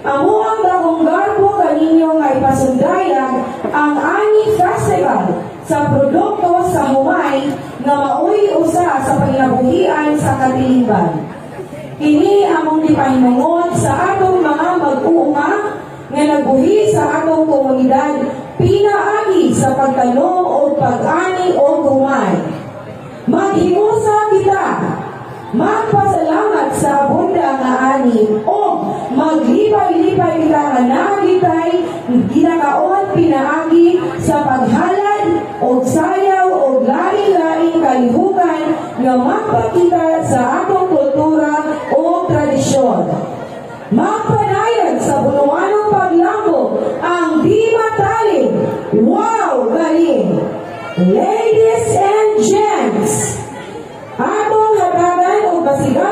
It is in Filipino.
Amo ang dakong garbo kaninyo nga ipasundayag ang Ani Festival sa produkto sa humay nga maui usa sa panginabuhian sa katilingban. Kini among gipahimangon sa atong mga mag-uuma nga nagbuhi sa atong komunidad pinaagi sa pagtanong o pag-ani o humay. Maghimusa kita, magpasalamat sa abunda nga ani o maglipay-lipay kita nga nagitay ginakaon pinaagi sa paghalad o sayaw o laing-laing kalihukan nga magpakita sa atong kultura o tradisyon. Magpanayag sa bunuanong paglambo ang di matalim. Wow, galing! Ladies and gents, atong hatagan o basigan